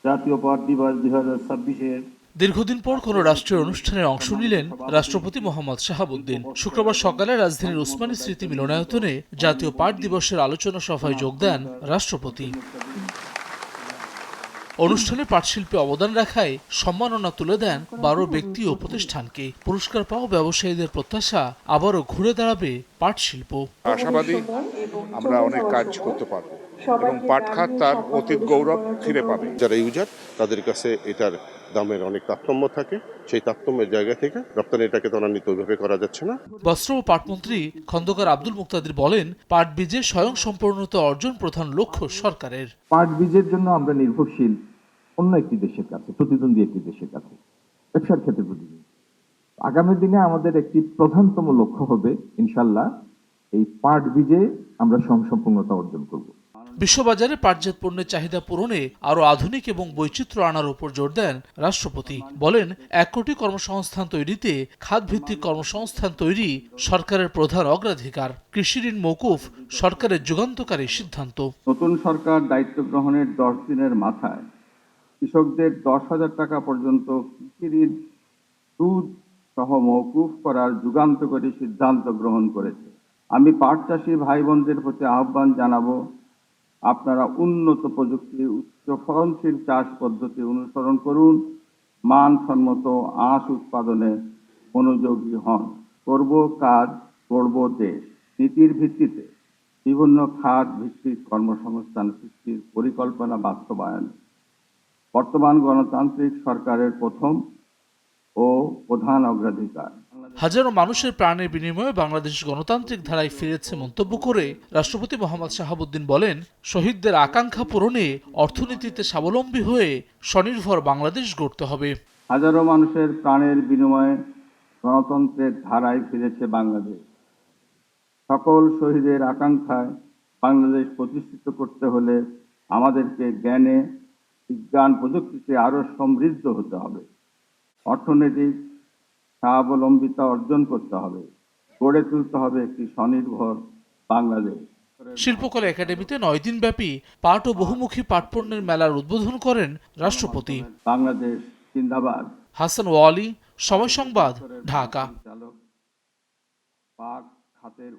জাতীয় পাট দিবস 2026-এর দীর্ঘদিন পর কোনো রাষ্ট্রীয় অনুষ্ঠানে অংশ নিলেন রাষ্ট্রপতি মোহাম্মদ শাহাবুদ্দিন। শুক্রবার সকালে রাজধানীর উসমানী স্মৃতি মিলনায়তনে জাতীয় পাট দিবসের আলোচনা সভায় যোগ দেন রাষ্ট্রপতি। অনুষ্ঠানে পাটশিল্পে অবদান রাখায় সম্মাননা তুলে দেন 12 ব্যক্তি ও প্রতিষ্ঠানকে। পুরস্কার পাওয়া ব্যবসায়ীদের প্রত্যাশা আবারও ঘুরে দাঁড়াবে পাট শিল্প। আশাবাদী আমরা অনেক কাজ করতে পারবো এবং পাট খাত তার অতীত গৌরব ফিরে পাবে। যারা ইউজার তাদের কাছে এটার দামের অনেক তারতম্য থাকে, সেই তারতম্যের জায়গা থেকে রপ্তানিটাকে ত্বরান্বিত ওইভাবে করা যাচ্ছে না। বস্ত্র ও পাটমন্ত্রী খন্দকার আব্দুল মুক্তাদির বলেন, পাট বীজে স্বয়ংসম্পূর্ণতা অর্জন প্রধান লক্ষ্য সরকারের। পাট বীজের জন্য আমরা নির্ভরশীল অন্য একটি দেশের কাছে, প্রতিদ্বন্দ্বী একটি দেশের কাছে, ব্যবসার ক্ষেত্রে প্রতিদ্বন্দ্বী। আগামী দিনে আমাদের একটি প্রধানতম লক্ষ্য হবে ইনশাল্লাহ এই পাট বীজে আমরা স্বয়ংসম্পূর্ণতা অর্জন করব। বিশ্ববাজারে পাটজাত পণ্যের চাহিদা পূরণে আরও আধুনিক এবং বৈচিত্র্য আনার উপর জোর দেন রাষ্ট্রপতি। বলেন, 1 কোটি কর্মসংস্থান তৈরিতে খাতভিত্তিক কর্মসংস্থান তৈরি সরকারের প্রধান অগ্রাধিকার। কৃষি ঋণ মওকুফ সরকারের যুগান্তকারী সিদ্ধান্ত। নতুন সরকার দায়িত্ব গ্রহণের 10 দিনের মাথায় কৃষকদের 10,000 টাকা পর্যন্ত কৃষি ঋণ সুদ সহ মওকুফ করার যুগান্তকারী সিদ্ধান্ত গ্রহণ করেছে। আমি পাট চাষী ভাই বোনদের প্রতি আহ্বান জানাবো, আপনারা উন্নত প্রযুক্তি, উচ্চ ফলনশীল চাষ পদ্ধতি অনুসরণ করুন, মানসম্মত আঁশ উৎপাদনে মনোযোগী হন। করব কাজ, গড়ব দেশ নীতির ভিত্তিতে বিভিন্ন খাত ভিত্তিক কর্মসংস্থান সৃষ্টির পরিকল্পনা বাস্তবায়ন বর্তমান গণতান্ত্রিক সরকারের প্রথম ও প্রধান অগ্রাধিকার। হাজারো মানুষের প্রাণের বিনিময়ে বাংলাদেশ গণতান্ত্রিক ধারায় ফিরেছে মন্তব্য করে রাষ্ট্রপতি মোহাম্মদ শাহাবুদ্দিন বলেন, শহীদদের আকাঙ্ক্ষা পূরণে অর্থনীতিতে স্বাবলম্বী হয়ে স্বনির্ভর বাংলাদেশ গড়তে হবে। হাজারো মানুষের প্রাণের বিনিময়ে গণতন্ত্রের ধারায় ফিরেছে বাংলাদেশ। সকল শহীদের আকাঙ্ক্ষায় বাংলাদেশ প্রতিষ্ঠিত করতে হলে আমাদেরকে জ্ঞানে, বিজ্ঞান, প্রযুক্তিতে আরো সমৃদ্ধ হতে হবে। অর্থনৈতিক স্বাবলম্বিতা অর্জন করতে হবে, গড়ে তুলতে হবে একটি স্বনির্ভর বাংলাদেশ। শিল্পকলা একাডেমিতে 9 দিনব্যাপী পাট ও বহুমুখী পাটপণ্যের মেলার উদ্বোধন করেন রাষ্ট্রপতি। বাংলাদেশ জিন্দাবাদ। হাসান ওয়ালি, সময় সংবাদ, ঢাকা। পাট খাতের